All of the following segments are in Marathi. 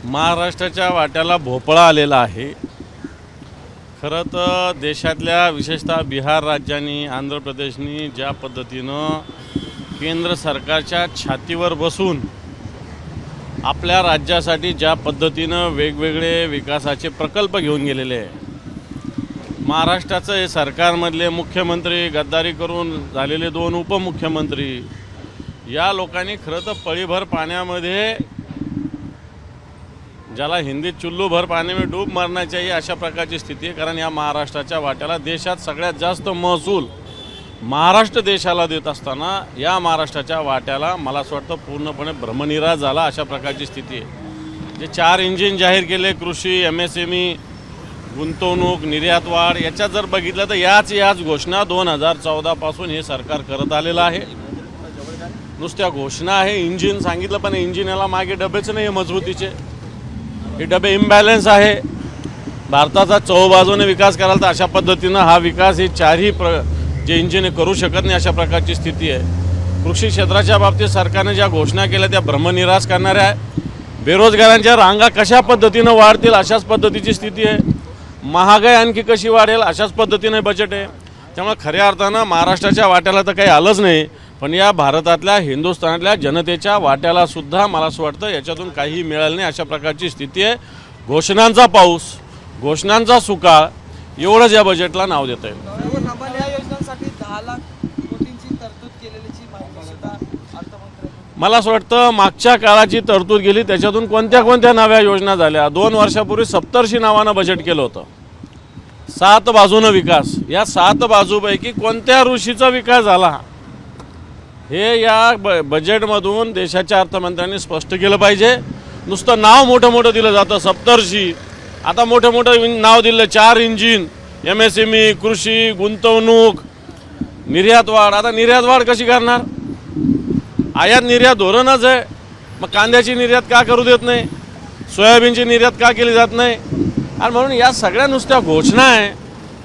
महाराष्ट्राच्या वाट्याला भोपळा आलेला आहे। खरं तर देशातल्या विशेषतः बिहार राज्याने आंध्र प्रदेशनी ज्या पद्धतीनं केंद्र सरकारच्या छातीवर बसून आपल्या राज्यासाठी ज्या पद्धतीनं वेगवेगळे विकासाचे प्रकल्प घेऊन गेलेले आहे, महाराष्ट्राचं हे सरकारमधले मुख्यमंत्री गद्दारी करून झालेले 2 उपमुख्यमंत्री या लोकांनी खरं तर पळीभर पाण्यामध्ये, ज्याला हिंदीत चुल्लू भर पाणी में डूब मरना चाहिए, अशा प्रकारची स्थिती आहे। कारण या महाराष्ट्राच्या वाट्याला देशात सगळ्यात जास्त महसूल महाराष्ट्र देशाला देत असताना या महाराष्ट्राच्या वाट्याला मला असं वाटतं पूर्णपणे भ्रमनिरास झाला, अशा प्रकारची स्थिती आहे। जे 4 इंजिन जाहीर केले, कृषी, MSME, गुंतवणूक, निर्यात वाढ, याच्यात जर बघितलं तर याच घोषणा 2014 पासून हे सरकार करत आलेलं आहे। नुसत्या घोषणा आहे, इंजिन सांगितलं पण इंजिन याला मागे डबेच नाही मजबूतीचे, हे डबे इम्बॅलन्स आहे। भारताचा चौबाजूने विकास करायला तर अशा पद्धतीनं हा विकास हे 4ही जे इंजिन करू शकत नाही, अशा प्रकारची स्थिती आहे। कृषी क्षेत्राच्या बाबतीत सरकारने ज्या घोषणा केल्या त्या भ्रमनिरास करणाऱ्या आहे। बेरोजगारांच्या रांगा कशा पद्धतीनं वाढतील अशाच पद्धतीची स्थिती आहे। महागाई आणखी कशी वाढेल अशाच पद्धतीने बजेट आहे। त्यामुळे खऱ्या अर्थानं महाराष्ट्राच्या वाट्याला तर काही आलंच नाही, पण या भारतातल्या, हिंदुस्थानातल्या जनतेच्या वाट्याला सुद्धा मला असं वाटतं याच्यातून काही मिळालं नाही, अशा प्रकारची स्थिती आहे। घोषणांचा पाऊस, घोषणांचा सुकाळ, एवढंच या बजेटला नाव देता येईल। सर्वसामान्य योजनांसाठी 10 लाख कोटींची तरतूद केलेलीची माहिती सुद्धा अर्थमंत्र्यांनी, मला असं वाटतं मागच्या काळाची तरतूद गेली, त्याच्यातून कोणत्या नव्या योजना झाल्या। 2 वर्षापूर्वी 70शी नावानं बजेट केलं होतं, 7 बाजूनं विकास। या 7 बाजूपैकी कोणत्या ऋषीचा विकास झाला हे या बजेटमधून देशाच्या अर्थमंत्र्यांनी स्पष्ट केलं पाहिजे। नुसतं नाव मोठं दिलं जातं 70शी, आता मोठं नाव दिलं 4 इंजिन, MSME, कृषी, गुंतवणूक, निर्यात वाढ। आता निर्यात वाढ कशी करणार? आयात निर्यात धोरणच आहे, मग कांद्याची निर्यात का करू देत नाही, सोयाबीनची निर्यात का केली जात नाही? आणि म्हणून या सगळ्या नुसत्या घोषणा आहे,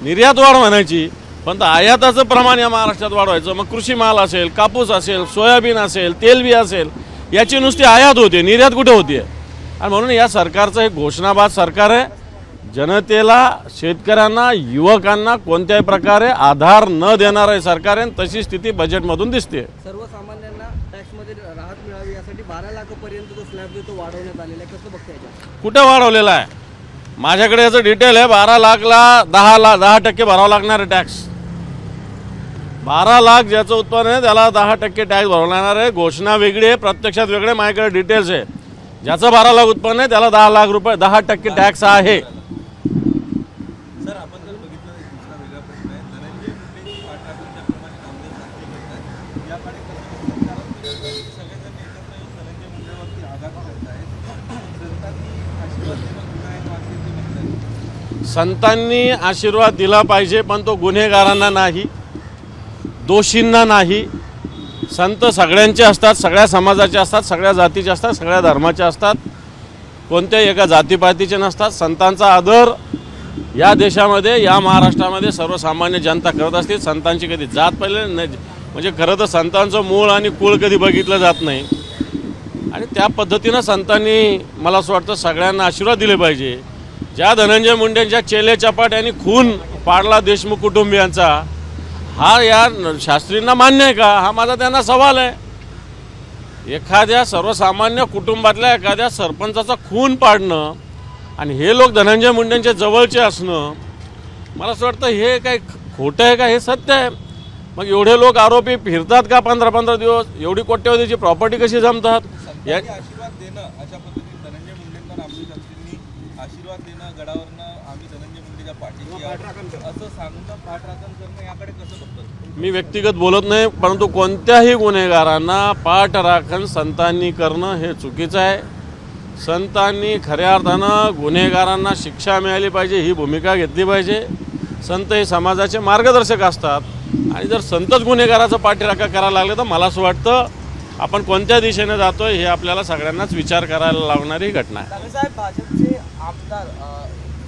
निर्यात वाढ म्हणायची, पण आयाताचं प्रमाण या महाराष्ट्रात वाढवायचं। मग कृषी माल असेल, कापूस असेल, सोयाबीन असेल, तेलबी असेल, याची नुसती आयात होते, निर्यात कुठे होती? आणि म्हणून या सरकारचं हे घोषणाबाज सरकार आहे। जनतेला, शेतकऱ्यांना, युवकांना कोणत्याही प्रकारे आधार न देणार आहे सरकार आहे, तशी स्थिती बजेटमधून दिसते। सर्वसामान्यांना टॅक्समध्ये राहत मिळावी यासाठी 12 लाखापर्यंत जो स्लॅब जो वाढवण्यात आलेला आहे, कसं बघताय? कुठं वाढवलेला आहे? माझ्याकडे याचं डिटेल आहे। 12 लाखला 10% भरावं लागणार आहे टॅक्स। 12 लाख ज्याचं उत्पन्न आहे त्याला 10% टॅक्स भरावं लागणार आहे। घोषणा वेगळी आहे, प्रत्यक्षात वेगळे, माझ्याकडे डिटेल्स आहे। ज्याचं 12 लाख उत्पन्न आहे त्याला 10 लाख रुपये 10% टॅक्स आहे। सर, आपण जर बघितलं दुसरा वेगळा प्रश्न आहे, धनंजय मुंडेंची पाठराखण ज्याप्रमाणे नामदेव तापकीर करतात, या काळी सगळेजण एकत्र येऊन धनंजय मुंडेवरती आघात करत आहेत। संतांनी आशीर्वाद दिला पाहिजे, पण तो गुन्हेगारांना नाही, दोषींना नाही। संत सगळ्यांचे असतात, सगळ्या समाजाचे असतात, सगळ्या जातीचे असतात, सगळ्या धर्माचे असतात, कोणत्याही एका जातीपातीचे नसतात। संतांचा आदर या देशामध्ये, या महाराष्ट्रामध्ये सर्वसामान्य जनता करत असते। संतांची कधी जात पहिले नाही, म्हणजे खरं तर संतांचं मूळ आणि कुळ कधी बघितलं जात नाही, आणि त्या पद्धतीनं संतांनी मला असं वाटतं सगळ्यांना आशीर्वाद दिले पाहिजे। ज्या धनंजय मुंडेंच्या चेले चपाट्यांनी खून पाडला देशमुख कुटुंबियांचा, हा या शास्त्रींना मान्य आहे का? हा माझा त्यांना सवाल आहे। एखाद्या सर्वसामान्य कुटुंबातल्या एखाद्या सरपंचाचा खून पाडणं आणि हे लोक धनंजय मुंडेंच्या जवळचे असणं, मला असं वाटतं हे काय खोटं आहे का? हे सत्य आहे। मग एवढे लोक आरोपी फिरतात का 15-15 दिवस? एवढी कोट्यवधीची प्रॉपर्टी कशी जमतात? या आशीर्वाद देणं, अशा पद्धतीने धनंजय मुंडेंना नामदेव तापकीरनी आशीर्वाद देणं, गडावरनं आम्ही धनंजय मुंडेच्या पाठीशी असं सांगून पाठराखण करणं, याकडे कसं बघतात? मी व्यक्तिगत बोलत नाही, परंतु कोणत्याही गुन्हेगारांना पाठराखण संतांनी करणं हे चुकीचं आहे। संतांनी खऱ्या अर्थानं गुन्हेगारांना शिक्षा मिळाली पाहिजे ही भूमिका घेतली पाहिजे। संत हे समाजाचे मार्गदर्शक असतात, आणि जर संतच गुन्हेगाराचं पाठराखण करायला लागले तर मला असं वाटतं आपण कोणत्या दिशेने जातोय हे आपल्याला सगळ्यांनाच विचार करायला लागणारी घटना आहे। साहेब, भाजपचे आमदार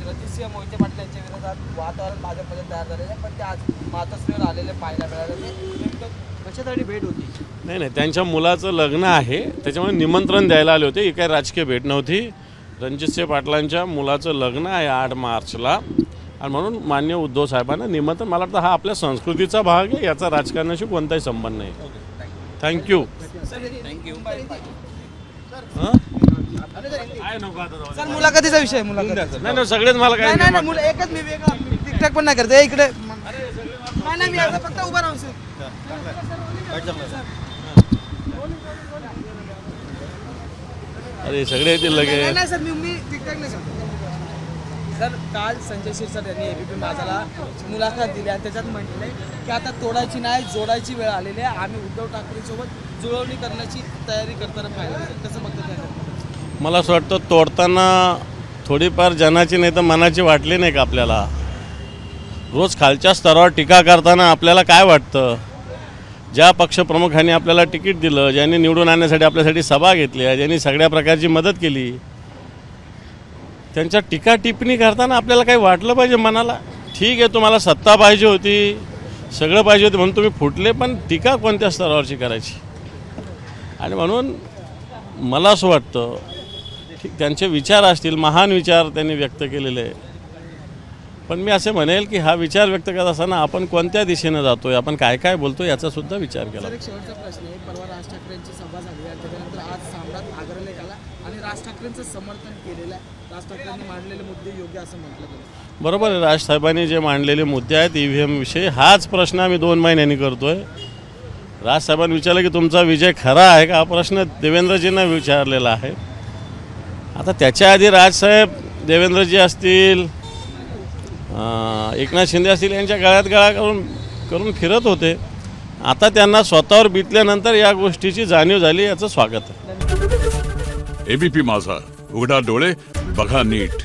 रणजितसिंह मोहिते पाटील यांच्या विरोधात वातावरण भाजपमध्ये तयार झालेलं आहे, पण ते आज मातोश्रीवर आलेले पाहायला मिळाले। नेमकं कशासाठी भेट होती? नाही, त्यांच्या मुलाचं लग्न आहे, त्याच्यामुळे निमंत्रण द्यायला आले होते। ही काही राजकीय भेट नव्हती। रणजितसिंह पाटलांच्या मुलाचं लग्न आहे 8 मार्चला आणि म्हणून माननीय उद्धव साहेबांना निमंत्रण. मला वाटतं हा आपल्या संस्कृतीचा भाग आहे, याचा राजकारणाशी कोणताही संबंध नाही. थँक्यू. सर मुलाखतीचा विषय मुलाखत नाही सगळेच मला काय नाही नाही मुलं एकच मी वेगळा टिकटॉक पण नाही करते इकडे नाही नाही मी आता फक्त उभा राहून सर अरे सगळे येतील नाही लगे. नाही सर मी टिकटॉक नाही करत. सर काल संजय शिरसाट यांनी एबीपी माझाला मुलाखत दिली आणि त्याच्यात म्हटले की आता तोडायची नाही जोडायची वेळ आलेली आहे. आम्ही उद्धव ठाकरेंसोबत जुळवणी करण्याची तयारी करताना पाहिजे. कसं बघतं त्याच्यात? मला असं वाटतं तोडताना थोडीफार जनाची नाही तर मनाची वाटली नाही का आपल्याला. रोज खालच्या स्तरावर टीका करताना आपल्याला काय वाटतं? ज्या पक्षप्रमुखांनी आपल्याला तिकीट दिलं, ज्यांनी निवडून आणण्यासाठी आपल्यासाठी सभा घेतल्या, ज्यांनी सगळ्या प्रकारची मदत केली, त्यांच्या टीका टिप्पणी करताना आपल्याला काही वाटलं पाहिजे मनाला. ठीक आहे तुम्हाला सत्ता पाहिजे होती, सगळं पाहिजे होतं म्हणून तुम्ही फुटले, पण टीका कोणत्या स्तरावरची करायची? आणि म्हणून मला असं वाटतं की त्यांचे विचार असतील, महान विचार त्यांनी व्यक्त केलेले आहे, पण मी असे म्हणेल की हा विचार व्यक्त करत असताना आपण कोणत्या दिशेनं जातोय, आपण काय काय बोलतोय याचासुद्धा विचार केला. सर एक शेवटचा प्रश्न आहे. परवा राज ठाकरेंची सभा झाली आणि त्याच्यानंतर आज सम्राट आग्रलेख आला आणि राज ठाकरेंचं समर्थन केलेलं आहे. राज ठाकरेंनी मांडलेले मुद्दे योग्य असं म्हटलं गेलं. बरोबर आहे. राजसाहेबांनी जे मांडलेले मुद्दे आहेत EVM विषयी, हाच प्रश्न आम्ही 2 महिन्यांनी करतोय. राजसाहेबांनी विचारलं की तुमचा विजय खरा आहे का, हा प्रश्न देवेंद्रजींना विचारलेला आहे. आता त्याच्या आधी राजसाहेब देवेंद्रजी असतील, एकनाथ शिंदे असतील, यांच्या गळ्यात गळा करून फिरत होते. आता त्यांना स्वतःवर बितल्यानंतर या गोष्टीची जाणीव झाली, याचं स्वागत आहे. एबीपी माझा, उघडा डोळे बघा नीट.